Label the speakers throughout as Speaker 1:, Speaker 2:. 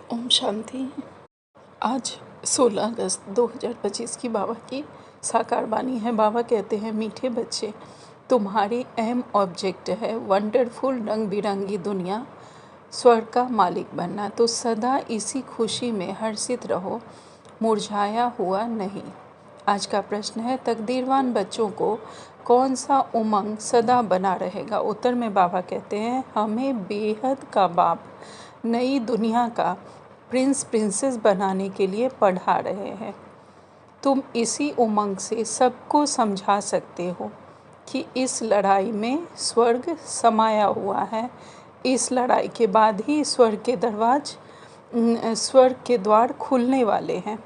Speaker 1: ओम शांति। आज 16 अगस्त 2025 की बाबा की साकार वाणी है। बाबा कहते हैं, मीठे बच्चे, तुम्हारी अहम ऑब्जेक्ट है वंडरफुल रंग बिरंगी दुनिया, स्वर्ग का मालिक बनना। तो सदा इसी खुशी में हर्षित रहो, मुरझाया हुआ नहीं। आज का प्रश्न है, तकदीरवान बच्चों को कौन सा उमंग सदा बना रहेगा। उत्तर में बाबा कहते हैं, हमें बेहद का बाप नई दुनिया का प्रिंसेस बनाने के लिए पढ़ा रहे हैं। तुम इसी उमंग से सबको समझा सकते हो कि इस लड़ाई में स्वर्ग समाया हुआ है। इस लड़ाई के बाद ही स्वर्ग के द्वार खुलने वाले हैं।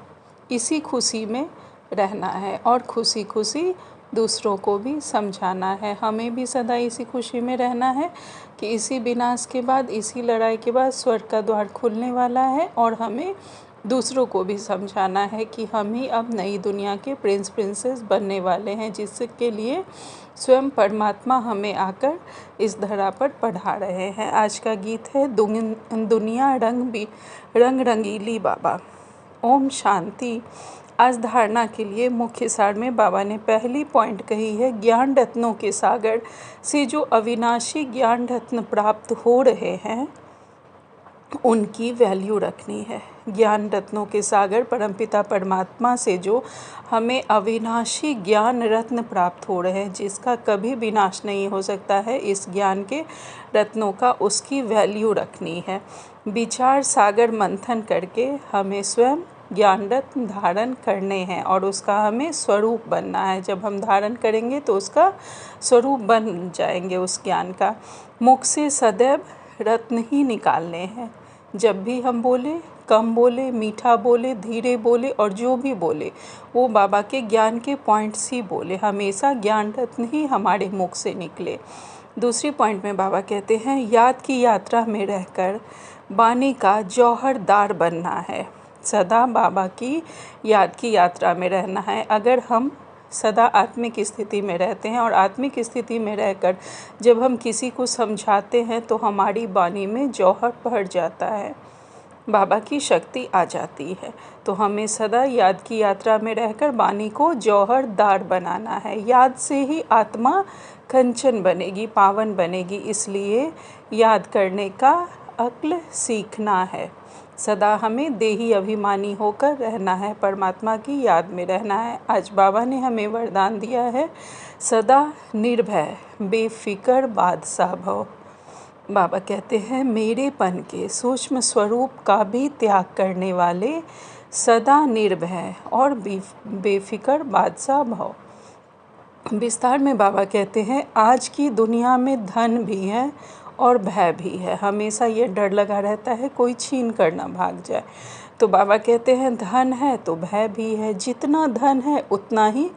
Speaker 1: इसी खुशी में रहना है और खुशी खुशी दूसरों को भी समझाना है। हमें भी सदा इसी खुशी में रहना है कि इसी विनाश के बाद, इसी लड़ाई के बाद स्वर्ग का द्वार खुलने वाला है और हमें दूसरों को भी समझाना है कि हम ही अब नई दुनिया के प्रिंसेस बनने वाले हैं, जिसके लिए स्वयं परमात्मा हमें आकर इस धरा पर पढ़ा रहे हैं। आज का गीत है, दुनिया रंग रंगीली बाबा। ओम शांति। आज धारणा के लिए मुख्य सार में बाबा ने पहली पॉइंट कही है, ज्ञान रत्नों के सागर से जो अविनाशी ज्ञान रत्न प्राप्त हो रहे हैं उनकी वैल्यू रखनी है। ज्ञान रत्नों के सागर परमपिता परमात्मा से जो हमें अविनाशी ज्ञान रत्न प्राप्त हो रहे हैं, जिसका कभी विनाश नहीं हो सकता है, इस ज्ञान के रत्नों का उसकी वैल्यू रखनी है। विचार सागर मंथन करके हमें स्वयं ज्ञान रत्न धारण करने हैं और उसका हमें स्वरूप बनना है। जब हम धारण करेंगे तो उसका स्वरूप बन जाएंगे उस ज्ञान का। मुख से सदैव रत्न ही निकालने हैं। जब भी हम बोले, कम बोले, मीठा बोले, धीरे बोले और जो भी बोले वो बाबा के ज्ञान के पॉइंट्स ही बोले। हमेशा ज्ञान रत्न ही हमारे मुख से निकले। दूसरी पॉइंट में बाबा कहते हैं, याद की यात्रा में रहकर बानी का जौहरदार बनना है। सदा बाबा की याद की यात्रा में रहना है। अगर हम सदा आत्मिक स्थिति में रहते हैं और आत्मिक स्थिति में रहकर जब हम किसी को समझाते हैं तो हमारी वाणी में जौहर भर जाता है, बाबा की शक्ति आ जाती है। तो हमें सदा याद की यात्रा में रहकर वाणी को जौहरदार बनाना है। याद से ही आत्मा कंचन बनेगी, पावन बनेगी। इसलिए याद करने का अक्ल सीखना है। सदा हमें देही अभिमानी होकर रहना है, परमात्मा की याद में रहना है। आज बाबा ने हमें वरदान दिया है, सदा निर्भय बेफिक्र बादशाह भव। बाबा कहते हैं, मेरेपन के सूक्ष्म स्वरूप का भी त्याग करने वाले सदा निर्भय और बेफिक्र बादशाह भव। विस्तार में बाबा कहते हैं, आज की दुनिया में धन भी है और भय भी है। हमेशा ये डर लगा रहता है कोई छीन कर ना भाग जाए। तो बाबा कहते हैं, धन है तो भय भी है। जितना धन है उतना ही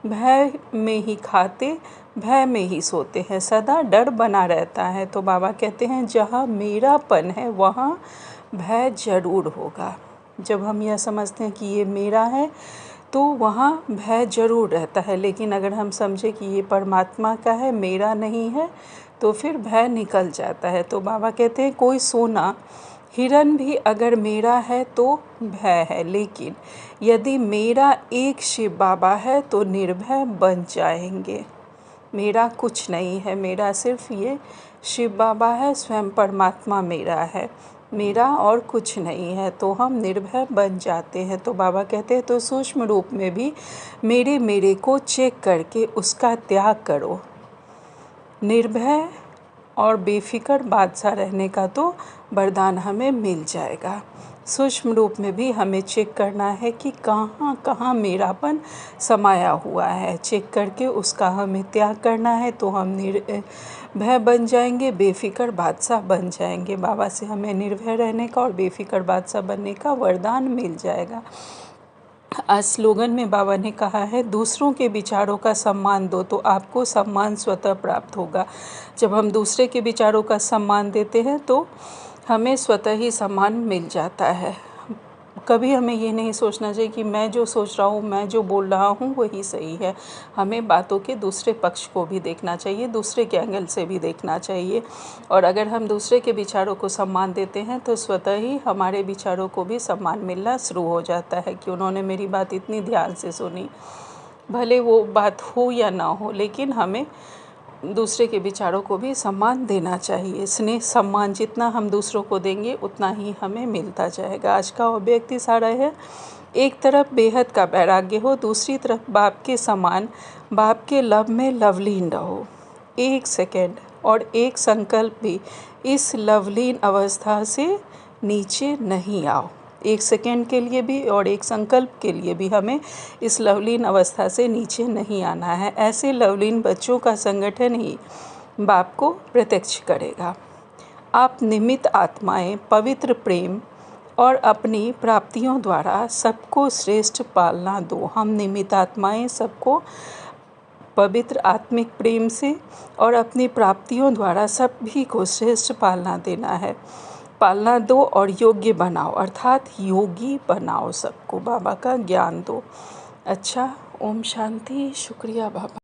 Speaker 1: भय में ही खाते, भय में ही सोते हैं, सदा डर बना रहता है। तो बाबा कहते हैं, जहाँ मेरापन है वहाँ भय जरूर होगा। जब हम यह समझते हैं कि ये मेरा है तो वहाँ भय जरूर रहता है, लेकिन अगर हम समझे कि ये परमात्मा का है, मेरा नहीं है, तो फिर भय निकल जाता है। तो बाबा कहते हैं, कोई सोना हिरन भी अगर मेरा है तो भय है, लेकिन यदि मेरा एक शिव बाबा है तो निर्भय बन जाएंगे। मेरा कुछ नहीं है, मेरा सिर्फ ये शिव बाबा है, स्वयं परमात्मा मेरा है, मेरा और कुछ नहीं है। तो हम निर्भय बन जाते हैं। तो बाबा कहते हैं, तो सूक्ष्म रूप में भी मेरे को चेक करके उसका त्याग करो। निर्भय और बेफिक्र बादशाह रहने का तो वरदान हमें मिल जाएगा। सूक्ष्म रूप में भी हमें चेक करना है कि कहाँ कहाँ मेरापन समाया हुआ है। चेक करके उसका हमें त्याग करना है तो हम निर्भय बन जाएंगे, बेफिक्र बादशाह बन जाएंगे। बाबा से हमें निर्भय रहने का और बेफिक्र बादशाह बनने का वरदान मिल जाएगा। आज स्लोगन में बाबा ने कहा है, दूसरों के विचारों का सम्मान दो तो आपको सम्मान स्वतः प्राप्त होगा। जब हम दूसरे के विचारों का सम्मान देते हैं तो हमें स्वतः ही सम्मान मिल जाता है। कभी हमें ये नहीं सोचना चाहिए कि मैं जो सोच रहा हूँ, मैं जो बोल रहा हूँ वही सही है। हमें बातों के दूसरे पक्ष को भी देखना चाहिए, दूसरे के एंगल से भी देखना चाहिए। और अगर हम दूसरे के विचारों को सम्मान देते हैं तो स्वतः ही हमारे विचारों को भी सम्मान मिलना शुरू हो जाता है कि उन्होंने मेरी बात इतनी ध्यान से सुनी। भले वो बात हो या ना हो, लेकिन हमें दूसरे के विचारों को भी सम्मान देना चाहिए। स्नेह सम्मान जितना हम दूसरों को देंगे उतना ही हमें मिलता जाएगा। आज का व्यक्ति सारा है, एक तरफ बेहद का वैराग्य हो, दूसरी तरफ बाप के समान, बाप के लव में लवलीन रहो। एक सेकंड और एक संकल्प भी इस लवलीन अवस्था से नीचे नहीं आओ। एक सेकंड के लिए भी और एक संकल्प के लिए भी हमें इस लवलीन अवस्था से नीचे नहीं आना है। ऐसे लवलीन बच्चों का संगठन ही बाप को प्रत्यक्ष करेगा। आप निमित्त आत्माएं पवित्र प्रेम और अपनी प्राप्तियों द्वारा सबको श्रेष्ठ पालना दो। हम निमित्त आत्माएं सबको पवित्र आत्मिक प्रेम से और अपनी प्राप्तियों द्वारा सभी को श्रेष्ठ पालना दो और योग्य बनाओ, अर्थात योगी बनाओ। सबको बाबा का ज्ञान दो। अच्छा, ओम शांति। शुक्रिया बाबा।